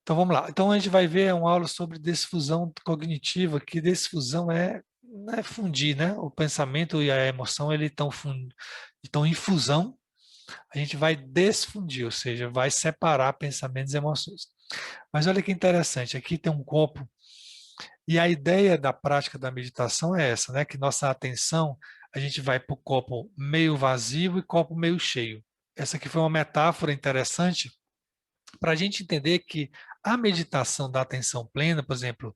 Então vamos lá. Então a gente vai ver uma aula sobre desfusão cognitiva, que desfusão não é fundir, né? O pensamento e a emoção ele estão em fusão. A gente vai desfundir, ou seja, vai separar pensamentos e emoções. Mas olha que interessante, aqui tem um copo e a ideia da prática da meditação é essa, né? Que nossa atenção a gente vai para o copo meio vazio e copo meio cheio. Essa aqui foi uma metáfora interessante para a gente entender que a meditação da atenção plena, por exemplo,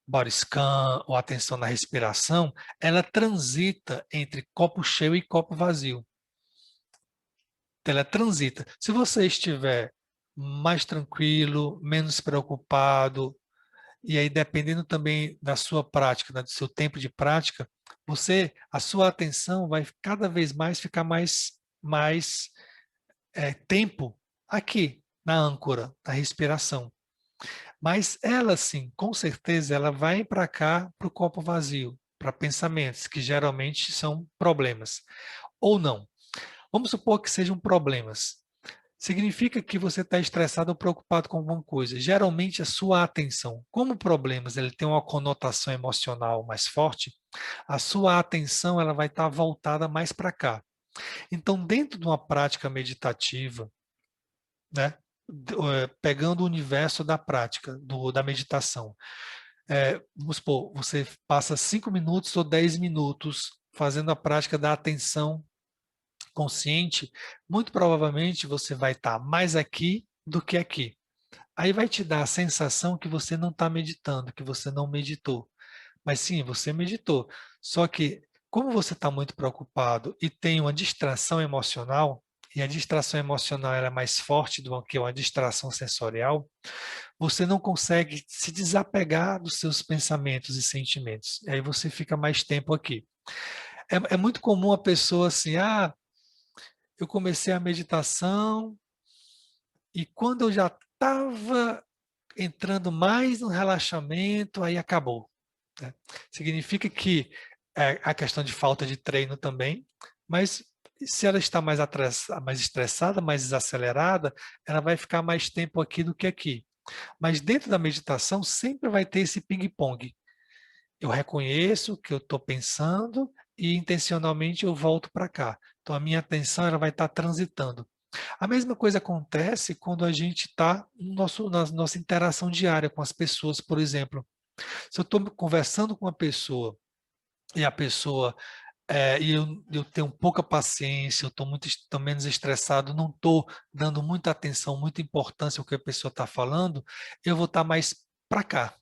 body scan ou atenção na respiração, ela transita entre copo cheio e copo vazio. Ela transita. Se você estiver mais tranquilo, menos preocupado, e aí dependendo também da sua prática, né, do seu tempo de prática, a sua atenção vai cada vez mais ficar mais tempo aqui na âncora, na respiração. Mas ela, sim, com certeza, ela vai para cá, para o copo vazio, para pensamentos, que geralmente são problemas. Ou não. Vamos supor que sejam problemas. Significa que você está estressado ou preocupado com alguma coisa. Geralmente, a sua atenção, como problemas, ele tem uma conotação emocional mais forte, a sua atenção ela vai estar voltada mais para cá. Então, dentro de uma prática meditativa, né, pegando o universo da prática, da meditação, vamos supor, você passa 5 minutos ou 10 minutos fazendo a prática da atenção consciente, muito provavelmente você vai estar mais aqui do que aqui. Aí vai te dar a sensação que você não está meditando, que você não meditou. Mas sim, você meditou. Só que, como você está muito preocupado e tem uma distração emocional, e a distração emocional ela é mais forte do que uma distração sensorial, você não consegue se desapegar dos seus pensamentos e sentimentos. E aí você fica mais tempo aqui. É muito comum a pessoa assim, eu comecei a meditação e quando eu já estava entrando mais no relaxamento, aí acabou. Né? Significa que é a questão de falta de treino também, mas se ela está mais estressada, mais desacelerada, ela vai ficar mais tempo aqui do que aqui. Mas dentro da meditação sempre vai ter esse ping-pong. Eu reconheço o que eu estou pensando e intencionalmente eu volto para cá. Então a minha atenção ela vai estar transitando. A mesma coisa acontece quando a gente está na nossa interação diária com as pessoas, por exemplo. Se eu estou conversando com uma pessoa e a pessoa eu tenho pouca paciência, eu estou tô menos estressado, não estou dando muita atenção, muita importância ao que a pessoa está falando, eu vou estar mais para cá,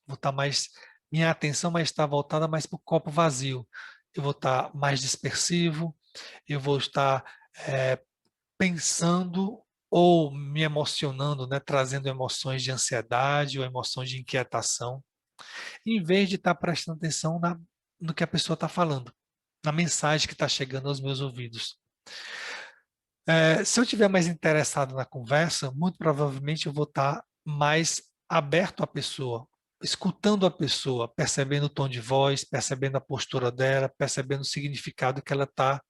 vou estar mais, minha atenção vai estar voltada mais para o copo vazio, eu vou estar mais dispersivo, eu vou estar é, pensando ou me emocionando, né, trazendo emoções de ansiedade ou emoções de inquietação, em vez de estar prestando atenção no que a pessoa está falando, na mensagem que está chegando aos meus ouvidos. Se eu estiver mais interessado na conversa, muito provavelmente eu vou estar mais aberto à pessoa, escutando a pessoa, percebendo o tom de voz, percebendo a postura dela, percebendo o significado que ela está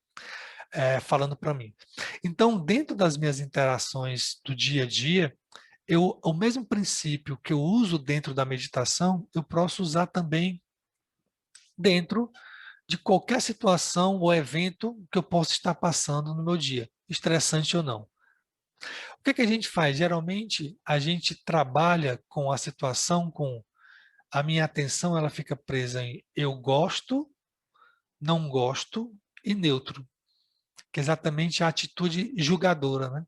falando para mim. Então, dentro das minhas interações do dia a dia, o mesmo princípio que eu uso dentro da meditação, eu posso usar também dentro de qualquer situação ou evento que eu possa estar passando no meu dia, estressante ou não. O que a gente faz? Geralmente, a gente trabalha com a situação com a minha atenção, ela fica presa em eu gosto, não gosto e neutro, que é exatamente a atitude julgadora, né?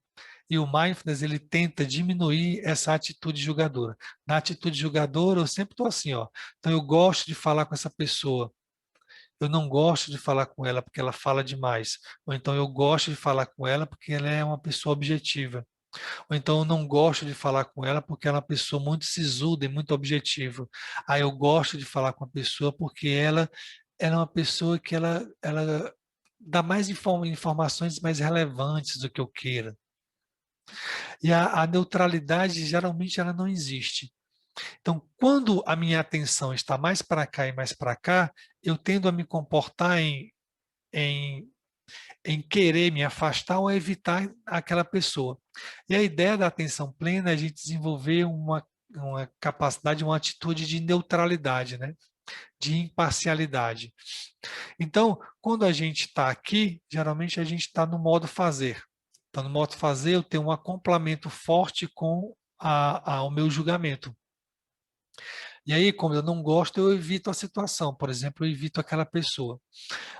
E o mindfulness, ele tenta diminuir essa atitude julgadora. Na atitude julgadora, eu sempre estou assim, ó. Então, eu gosto de falar com essa pessoa. Eu não gosto de falar com ela porque ela fala demais. Ou então, eu gosto de falar com ela porque ela é uma pessoa objetiva. Ou então, eu não gosto de falar com ela porque ela é uma pessoa muito sisuda e muito objetiva. Aí, eu gosto de falar com a pessoa porque ela é uma pessoa que ela dá mais informações mais relevantes do que eu queira. E a neutralidade, geralmente, ela não existe. Então, quando a minha atenção está mais para cá e mais para cá, eu tendo a me comportar em em querer me afastar ou evitar aquela pessoa. E a ideia da atenção plena é a gente desenvolver uma capacidade, uma atitude de neutralidade, né? De imparcialidade. Então, quando a gente está aqui, geralmente a gente está no modo fazer. Então, no modo fazer, eu tenho um acoplamento forte com o meu julgamento. E aí, como eu não gosto, eu evito a situação. Por exemplo, eu evito aquela pessoa.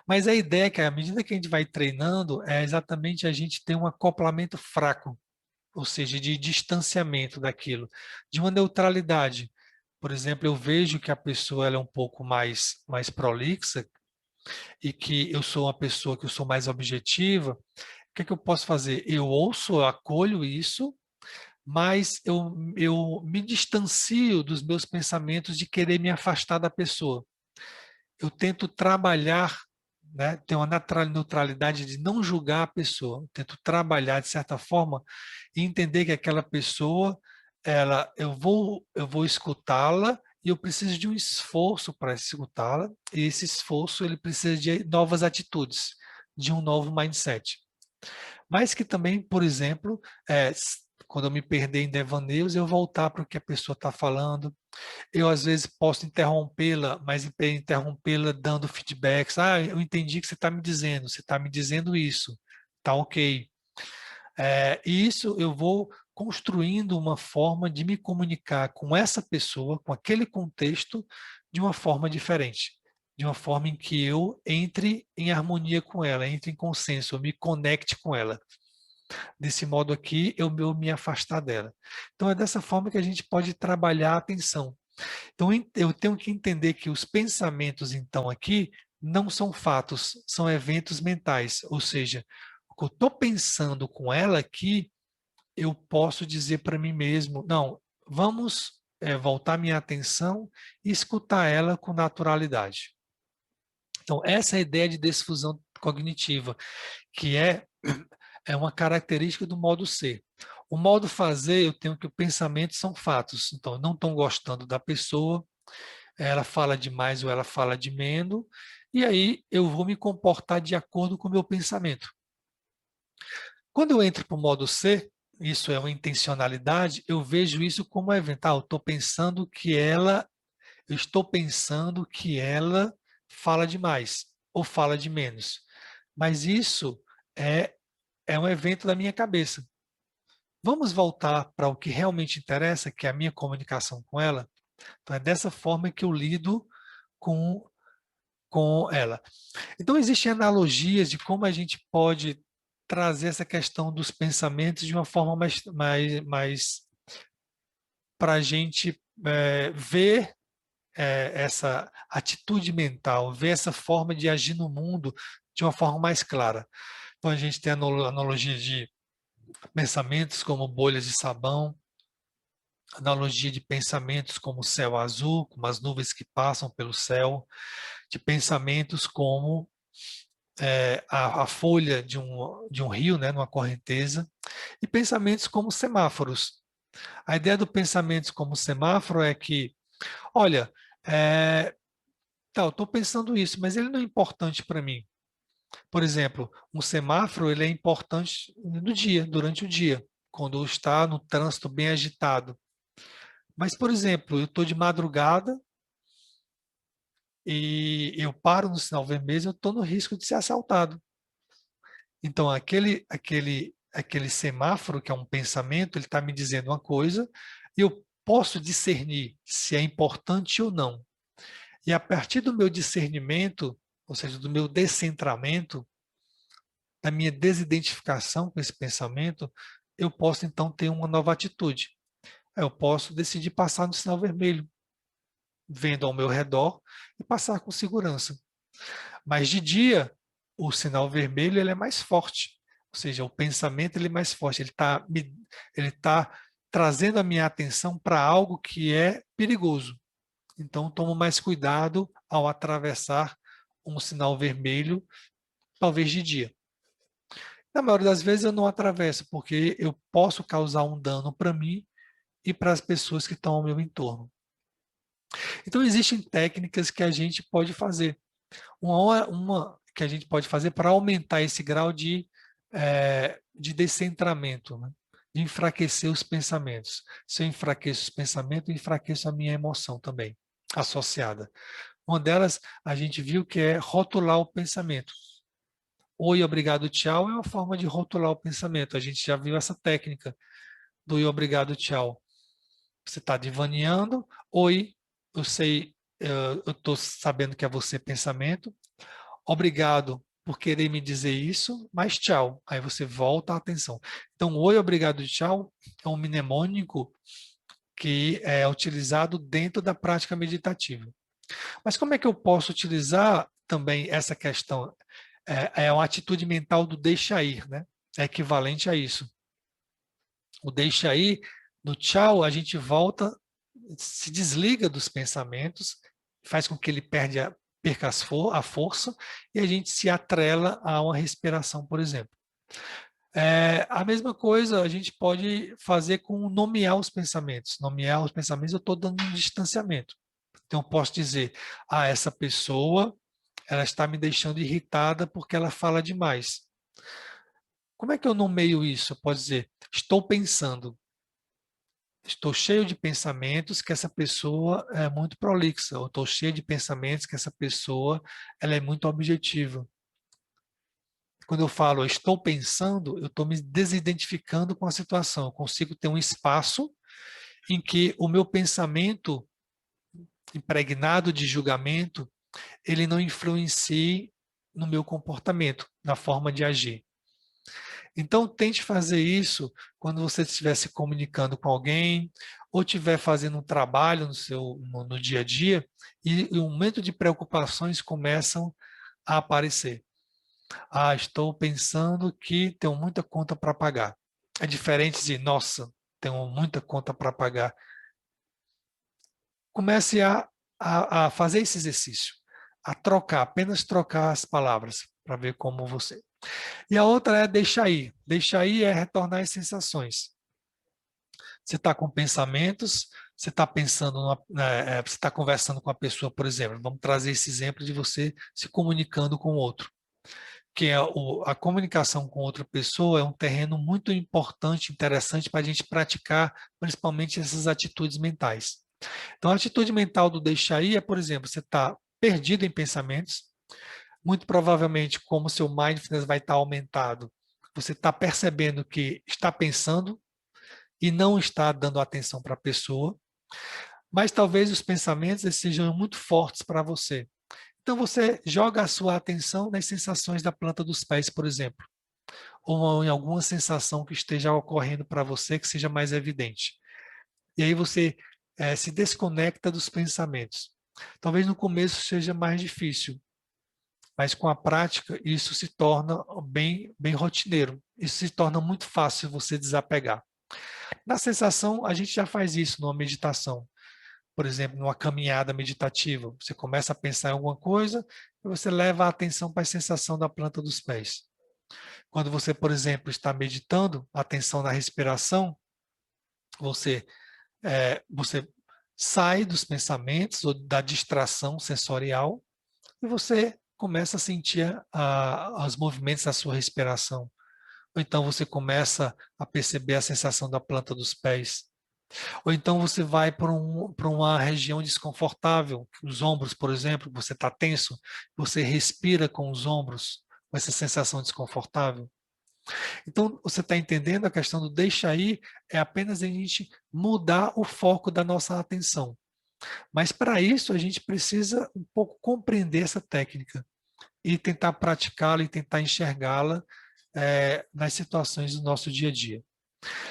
Mas a ideia é que, à medida que a gente vai treinando, é exatamente a gente ter um acoplamento fraco, ou seja, de distanciamento daquilo, de uma neutralidade. Por exemplo, eu vejo que a pessoa ela é um pouco mais prolixa e que eu sou uma pessoa que eu sou mais objetiva. O que é que eu posso fazer? Eu ouço, eu acolho isso, mas eu me distancio dos meus pensamentos de querer me afastar da pessoa. Eu tento trabalhar, né, ter uma neutralidade de não julgar a pessoa. Eu tento trabalhar, de certa forma, e entender que aquela pessoa, eu vou escutá-la e eu preciso de um esforço para escutá-la, e esse esforço ele precisa de novas atitudes, de um novo mindset. Mas que também, por exemplo, quando eu me perder em devaneios, eu voltar para o que a pessoa está falando. Eu, às vezes, posso interrompê-la, mas interrompê-la dando feedbacks. Ah, eu entendi o que você está me dizendo isso, tá ok. E isso eu vou construindo uma forma de me comunicar com essa pessoa, com aquele contexto, de uma forma diferente. De uma forma em que eu entre em harmonia com ela, entre em consenso, eu me conecte com ela. Desse modo aqui, eu me afastar dela. Então, é dessa forma que a gente pode trabalhar a atenção. Então, eu tenho que entender que os pensamentos, então, aqui, não são fatos, são eventos mentais. Ou seja, o que eu estou pensando com ela aqui, eu posso dizer para mim mesmo, não, vamos voltar minha atenção e escutar ela com naturalidade. Então, essa é a ideia de desfusão cognitiva, que é uma característica do modo ser. O modo fazer, eu tenho que o pensamento são fatos. Então, eu não estou gostando da pessoa, ela fala de mais ou ela fala de menos, e aí eu vou me comportar de acordo com o meu pensamento. Quando eu entro para o modo ser, isso é uma intencionalidade, eu vejo isso como um evento. Eu estou pensando que ela fala demais ou fala de menos. Mas isso é, é um evento da minha cabeça. Vamos voltar para o que realmente interessa, que é a minha comunicação com ela? Então, é dessa forma que eu lido com, com ela. Então, existem analogias de como a gente pode trazer essa questão dos pensamentos de uma forma mais para a gente ver essa atitude mental, ver essa forma de agir no mundo de uma forma mais clara. Então, a gente tem a analogia de pensamentos como bolhas de sabão, analogia de pensamentos como o céu azul, como as nuvens que passam pelo céu, de pensamentos como a folha de um rio, né, numa correnteza, e pensamentos como semáforos. A ideia do pensamento como semáforo é que, olha, eu estou pensando isso, mas ele não é importante para mim. Por exemplo, um semáforo ele é importante no dia, durante o dia, quando está no trânsito bem agitado. Mas, por exemplo, eu estou de madrugada e eu paro no sinal vermelho, eu estou no risco de ser assaltado. Então, aquele semáforo, que é um pensamento, ele está me dizendo uma coisa, e eu posso discernir se é importante ou não. E a partir do meu discernimento, ou seja, do meu descentramento, da minha desidentificação com esse pensamento, eu posso então ter uma nova atitude. Eu posso decidir passar no sinal vermelho, vendo ao meu redor e passar com segurança. Mas de dia, o sinal vermelho ele é mais forte, ou seja, o pensamento ele é mais forte, ele tá trazendo a minha atenção para algo que é perigoso. Então, tomo mais cuidado ao atravessar um sinal vermelho, talvez de dia. Na maioria das vezes eu não atravesso, porque eu posso causar um dano para mim e para as pessoas que estão ao meu entorno. Então, existem técnicas que a gente pode fazer. Uma que a gente pode fazer para aumentar esse grau de descentramento, né? De enfraquecer os pensamentos. Se eu enfraqueço os pensamentos, eu enfraqueço a minha emoção também, associada. Uma delas, a gente viu que é rotular o pensamento. Oi, obrigado, tchau é uma forma de rotular o pensamento. A gente já viu essa técnica do oi, obrigado, tchau. Você está divaneando. Oi, eu sei, eu estou sabendo que é você pensamento. Obrigado por querer me dizer isso, mas tchau. Aí você volta a atenção. Então, oi, obrigado, tchau é um mnemônico que é utilizado dentro da prática meditativa. Mas como é que eu posso utilizar também essa questão? É uma atitude mental do deixa ir, né? É equivalente a isso. O deixa ir, no tchau, a gente volta, se desliga dos pensamentos, faz com que ele perca a força e a gente se atrela a uma respiração, por exemplo. A mesma coisa a gente pode fazer com nomear os pensamentos. Nomear os pensamentos, eu estou dando um distanciamento. Então, eu posso dizer, essa pessoa, ela está me deixando irritada porque ela fala demais. Como é que eu nomeio isso? Eu posso dizer, estou pensando. Estou cheio de pensamentos que essa pessoa é muito prolixa, ou estou cheio de pensamentos que essa pessoa ela é muito objetiva. Quando eu falo estou pensando, eu estou me desidentificando com a situação. Eu consigo ter um espaço em que o meu pensamento impregnado de julgamento, ele não influencie no meu comportamento, na forma de agir. Então, tente fazer isso quando você estiver se comunicando com alguém ou estiver fazendo um trabalho no dia a dia e um momento de preocupações começam a aparecer. Estou pensando que tenho muita conta para pagar. É diferente de, nossa, tenho muita conta para pagar. Comece a fazer esse exercício, a trocar, apenas trocar as palavras para ver como você. E a outra é deixar ir. Deixar ir é retornar às sensações. Você está com pensamentos, você está pensando, você está conversando com a pessoa, por exemplo. Vamos trazer esse exemplo de você se comunicando com o outro. Que é a comunicação com outra pessoa é um terreno muito importante, interessante para a gente praticar, principalmente essas atitudes mentais. Então, a atitude mental do deixar ir é, por exemplo, você está perdido em pensamentos, muito provavelmente, como seu mindfulness vai estar aumentado, você está percebendo que está pensando e não está dando atenção para a pessoa, mas talvez os pensamentos sejam muito fortes para você. Então você joga a sua atenção nas sensações da planta dos pés, por exemplo, ou em alguma sensação que esteja ocorrendo para você que seja mais evidente. E aí você se desconecta dos pensamentos. Talvez no começo seja mais difícil, mas com a prática isso se torna bem rotineiro. Isso se torna muito fácil você desapegar. Na sensação, a gente já faz isso numa meditação. Por exemplo, numa caminhada meditativa. Você começa a pensar em alguma coisa e você leva a atenção para a sensação da planta dos pés. Quando você, por exemplo, está meditando, atenção na respiração, você sai dos pensamentos ou da distração sensorial e você começa a sentir os movimentos da sua respiração. Ou então você começa a perceber a sensação da planta dos pés. Ou então você vai para uma região desconfortável, os ombros, por exemplo, você está tenso, você respira com os ombros, com essa sensação desconfortável. Então, você está entendendo a questão do deixa ir, é apenas a gente mudar o foco da nossa atenção. Mas para isso a gente precisa um pouco compreender essa técnica e tentar praticá-la e tentar enxergá-la nas situações do nosso dia a dia.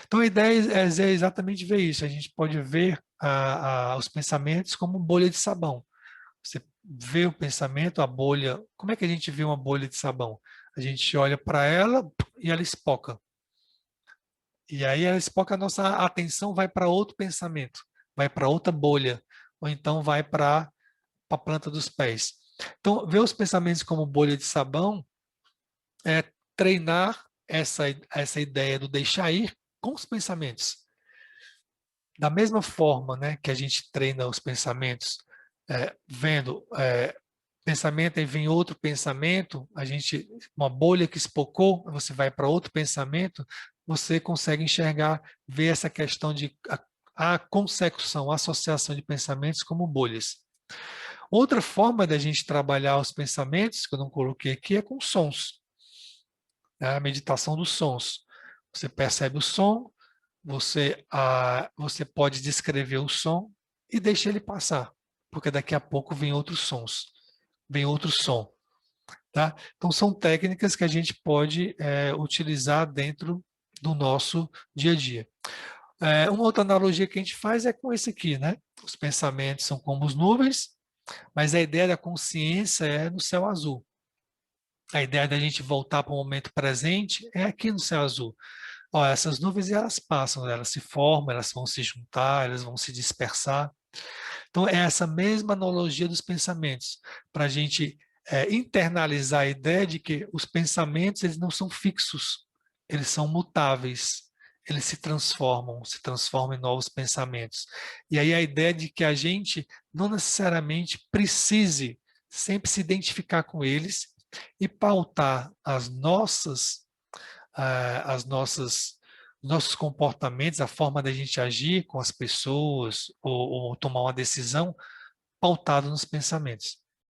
Então a ideia é exatamente ver isso. A gente pode ver os pensamentos como bolha de sabão. Você vê o pensamento, a bolha. Como é que a gente vê uma bolha de sabão? A gente olha para ela e ela espoca. E aí ela espoca, a nossa atenção vai para outro pensamento, vai para outra bolha, ou então vai para a planta dos pés. Então, ver os pensamentos como bolha de sabão é treinar essa ideia do deixar ir com os pensamentos. Da mesma forma, né, que a gente treina os pensamentos, vendo pensamento, aí vem outro pensamento, uma bolha que espocou, você vai para outro pensamento, você consegue enxergar, ver essa questão de a consecução, a associação de pensamentos como bolhas. Outra forma da gente trabalhar os pensamentos, que eu não coloquei aqui, é com sons, né? A meditação dos sons. Você percebe o som, você pode descrever o som e deixa ele passar, porque daqui a pouco vem outros sons, vem outro som. Tá? Então, são técnicas que a gente pode utilizar dentro do nosso dia a dia. Uma outra analogia que a gente faz é com esse aqui, né? Os pensamentos são como as nuvens, mas a ideia da consciência é no céu azul. A ideia da gente voltar para o momento presente é aqui no céu azul. Ó, essas nuvens elas passam, elas se formam, elas vão se juntar, elas vão se dispersar. Então, é essa mesma analogia dos pensamentos, para a gente internalizar a ideia de que os pensamentos eles não são fixos, eles são mutáveis, eles se transformam em novos pensamentos. E aí a ideia de que a gente não necessariamente precise sempre se identificar com eles e pautar as nossas nossos comportamentos, a forma da gente agir com as pessoas ou tomar uma decisão pautado nos pensamentos.